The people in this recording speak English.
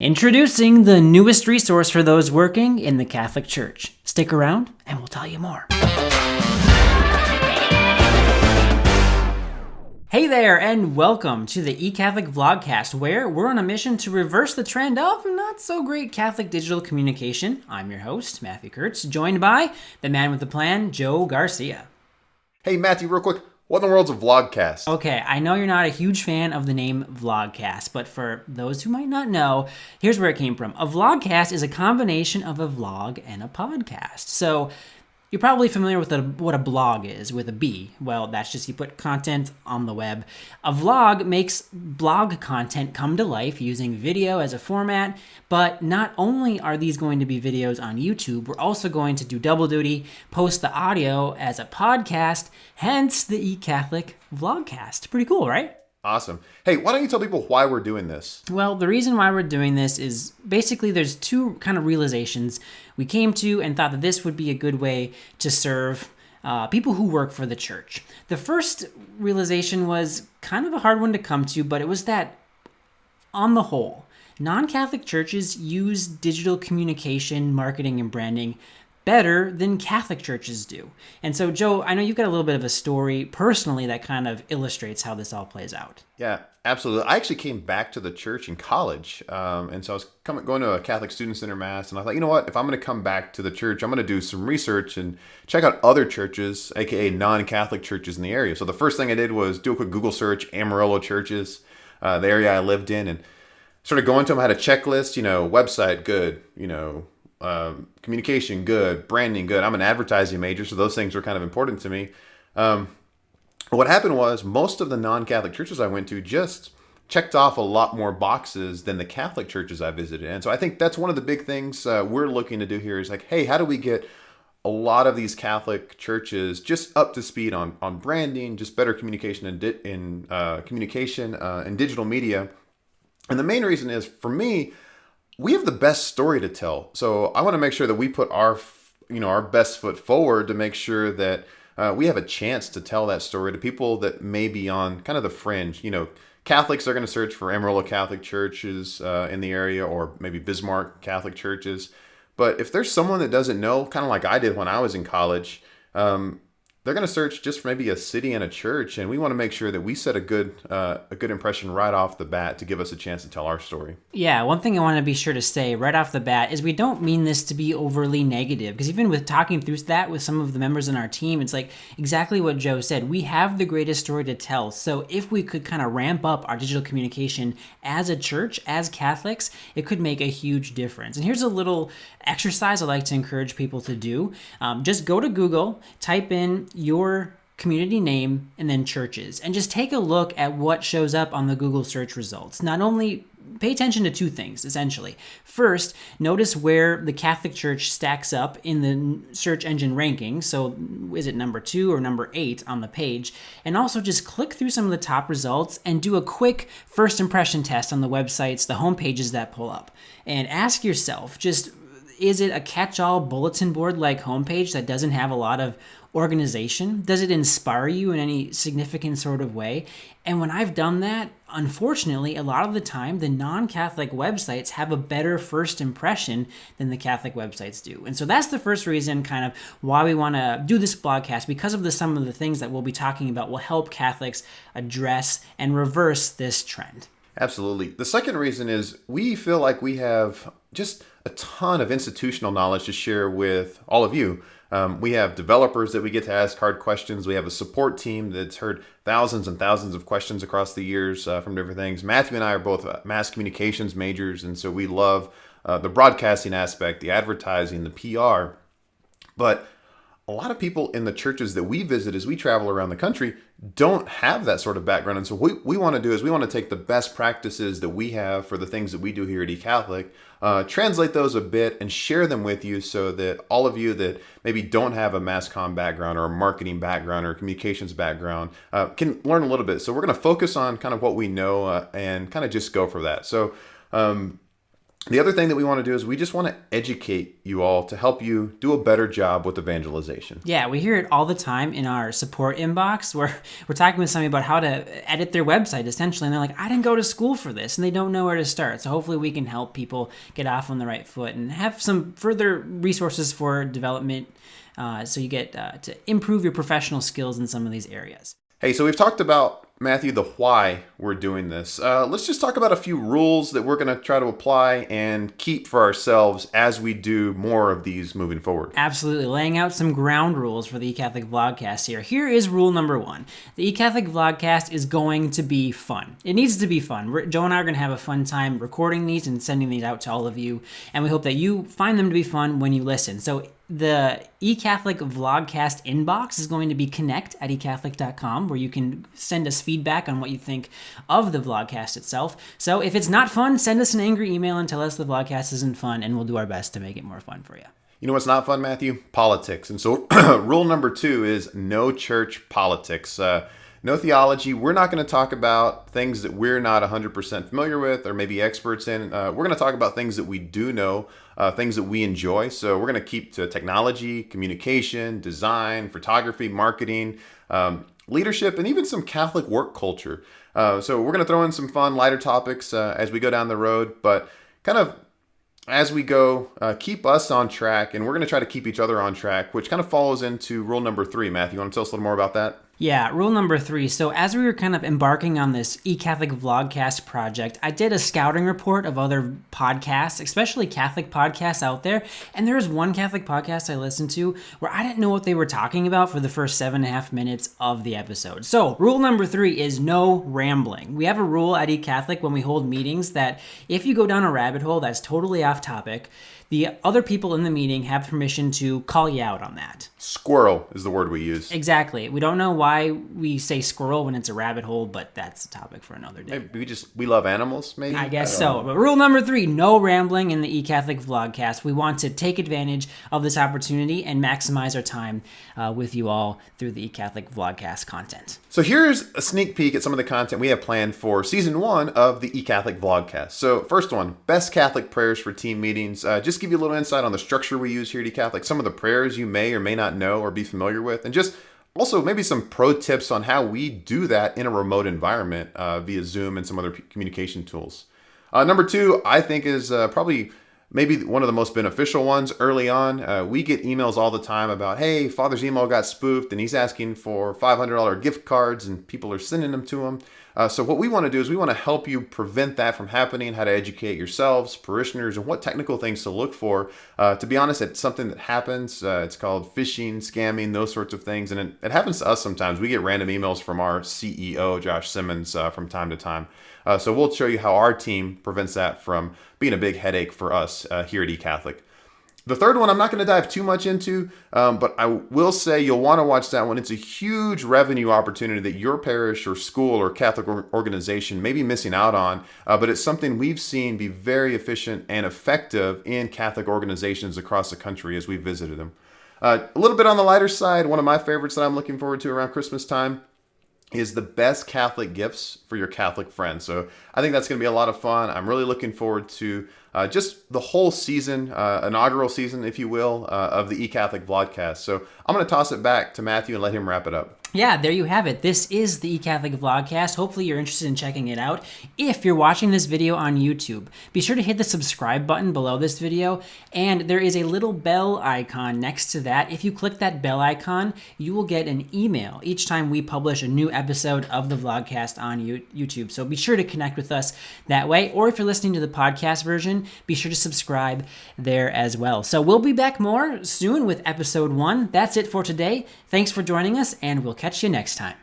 Introducing the newest resource for those working in the Catholic Church. Stick around and we'll tell you more. Hey there, and welcome to the eCatholic Vlogcast, where we're on a mission to reverse the trend of not so great Catholic digital communication. I'm your host, Matthew Kurtz, joined by the man with the plan, Joe Garcia. Hey Matthew, real quick, what in the world's a vlogcast? Okay, I know you're not a huge fan of the name Vlogcast, but for those who might not know, here's where it came from. A vlogcast is a combination of a vlog and a podcast. So you're probably familiar with what a blog is with a B. Well, that's just you put content on the web. A vlog makes blog content come to life using video as a format, but not only are these going to be videos on YouTube, we're also going to do double duty, post the audio as a podcast, hence the eCatholic Vlogcast. Pretty cool, right? Awesome. Hey, why don't you tell people why we're doing this? Well, the reason why we're doing this is basically there's two kind of realizations we came to and thought that this would be a good way to serve people who work for the church. The first realization was kind of a hard one to come to, but it was that on the whole, non-Catholic churches use digital communication, marketing, and branding better than Catholic churches do. And so, Joe, I know you've got a little bit of a story personally that kind of illustrates how this all plays out. Yeah, absolutely. I actually came back to the church in college. And so I was going to a Catholic Student Center Mass. And I thought, you know what? If I'm going to come back to the church, I'm going to do some research and check out other churches, aka non-Catholic churches in the area. So the first thing I did was do a quick Google search, Amarillo churches, the area I lived in, and started going to them. I had a checklist, website, good, communication, good, branding, good. I'm an advertising major, so those things were kind of important to me. What happened was most of the non-Catholic churches I went to just checked off a lot more boxes than the Catholic churches I visited. And so I think that's one of the big things we're looking to do here is like, hey, how do we get a lot of these Catholic churches just up to speed on branding, just better communication in communication and digital media? And the main reason is, for me, we have the best story to tell. So I want to make sure that we put our best foot forward to make sure that we have a chance to tell that story to people that may be on kind of the fringe. Catholics are going to search for Amarillo Catholic churches in the area, or maybe Bismarck Catholic churches. But if there's someone that doesn't know, kind of like I did when I was in college, they're going to search just for maybe a city and a church, and we want to make sure that we set a good impression right off the bat to give us a chance to tell our story. Yeah, one thing I want to be sure to say right off the bat is we don't mean this to be overly negative, because even with talking through that with some of the members in our team, it's like exactly what Joe said. We have the greatest story to tell, so if we could kind of ramp up our digital communication as a church, as Catholics, it could make a huge difference. And here's a little exercise I like to encourage people to do. Just go to Google, type in your community name and then churches, and just take a look at what shows up on the Google search results. Not only pay attention to two things, essentially. First, notice where the Catholic Church stacks up in the search engine ranking. So is it number 2 or number 8 on the page? And also just click through some of the top results and do a quick first impression test on the websites, the home pages that pull up. And ask yourself, is it a catch-all bulletin board-like homepage that doesn't have a lot of organization? Does it inspire you in any significant sort of way? And when I've done that, unfortunately, a lot of the time, the non-Catholic websites have a better first impression than the Catholic websites do. And so that's the first reason kind of why we want to do this blogcast, because of some of the things that we'll be talking about will help Catholics address and reverse this trend. Absolutely. The second reason is we feel like we have just a ton of institutional knowledge to share with all of you. We have developers that we get to ask hard questions. We have a support team that's heard thousands and thousands of questions across the years from different things. Matthew and I are both mass communications majors, and so we love the broadcasting aspect, the advertising, the PR. But a lot of people in the churches that we visit as we travel around the country don't have that sort of background. And so what we want to do is we want to take the best practices that we have for the things that we do here at eCatholic, translate those a bit and share them with you so that all of you that maybe don't have a mass comm background or a marketing background or a communications background can learn a little bit. So we're going to focus on kind of what we know and kind of just go for that. So The other thing that we want to do is we just want to educate you all to help you do a better job with evangelization. Yeah, we hear it all the time in our support inbox where we're talking with somebody about how to edit their website, essentially. And they're like, I didn't go to school for this, and they don't know where to start. So hopefully we can help people get off on the right foot and have some further resources for development so you get to improve your professional skills in some of these areas. Hey, so we've talked about, Matthew, the why we're doing this. Let's just talk about a few rules that we're going to try to apply and keep for ourselves as we do more of these moving forward. Absolutely. Laying out some ground rules for the eCatholic Vlogcast here. Here is rule number 1. The eCatholic Vlogcast is going to be fun. It needs to be fun. Joe and I are going to have a fun time recording these and sending these out to all of you, and we hope that you find them to be fun when you listen. So the eCatholic Vlogcast inbox is going to be connect@ecatholic.com, where you can send us feedback on what you think of the Vlogcast itself. So if it's not fun, send us an angry email and tell us the Vlogcast isn't fun, and we'll do our best to make it more fun for you. You know what's not fun, Matthew? Politics. And so rule number 2 is no church politics. No theology. We're not going to talk about things that we're not 100% familiar with or maybe experts in. We're going to talk about things that we do know, things that we enjoy. So we're going to keep to technology, communication, design, photography, marketing, leadership, and even some Catholic work culture. So we're going to throw in some fun, lighter topics as we go down the road, but kind of as we go, keep us on track, and we're going to try to keep each other on track, which kind of follows into rule number 3. Matthew, you want to tell us a little more about that? Yeah, rule number 3. So as we were kind of embarking on this eCatholic Vlogcast project, I did a scouting report of other podcasts, especially Catholic podcasts out there. And there was one Catholic podcast I listened to where I didn't know what they were talking about for the first 7.5 minutes of the episode. So rule number 3 is no rambling. We have a rule at eCatholic when we hold meetings that if you go down a rabbit hole that's totally off topic, the other people in the meeting have permission to call you out on that. Squirrel is the word we use. Exactly. We don't know why we say squirrel when it's a rabbit hole, but that's a topic for another day. Maybe we love animals, maybe? I guess so. But rule number 3, no rambling in the eCatholic Vlogcast. We want to take advantage of this opportunity and maximize our time with you all through the eCatholic Vlogcast content. So here's a sneak peek at some of the content we have planned for season 1 of the eCatholic Vlogcast. So first one, best Catholic prayers for team meetings. Just give you a little insight on the structure we use here at eCatholic, some of the prayers you may or may not know or be familiar with, and just also maybe some pro tips on how we do that in a remote environment via Zoom and some other communication tools. Number 2, I think, is probably maybe one of the most beneficial ones early on. We get emails all the time about, hey, Father's email got spoofed and he's asking for $500 gift cards and people are sending them to him. So what we want to do is we want to help you prevent that from happening, how to educate yourselves, parishioners, and what technical things to look for. To be honest, it's something that happens. It's called phishing, scamming, those sorts of things. And it happens to us sometimes. We get random emails from our CEO, Josh Simmons, from time to time. So we'll show you how our team prevents that from being a big headache for us here at eCatholic. The third one I'm not going to dive too much into, but I will say you'll want to watch that one. It's a huge revenue opportunity that your parish or school or Catholic organization may be missing out on, but it's something we've seen be very efficient and effective in Catholic organizations across the country as we've visited them. A little bit on the lighter side, one of my favorites that I'm looking forward to around Christmas time is the best Catholic gifts for your Catholic friends. So I think that's going to be a lot of fun. I'm really looking forward to just the whole season, inaugural season, if you will, of the eCatholic Vlogcast. So I'm going to toss it back to Matthew and let him wrap it up. Yeah, there you have it. This is the eCatholic Vlogcast. Hopefully you're interested in checking it out. If you're watching this video on YouTube, be sure to hit the subscribe button below this video, and there is a little bell icon next to that. If you click that bell icon, you will get an email each time we publish a new episode of the Vlogcast on YouTube. So be sure to connect with us that way, or if you're listening to the podcast version, be sure to subscribe there as well. So we'll be back more soon with episode 1. That's it for today. Thanks for joining us, and we'll catch you next time.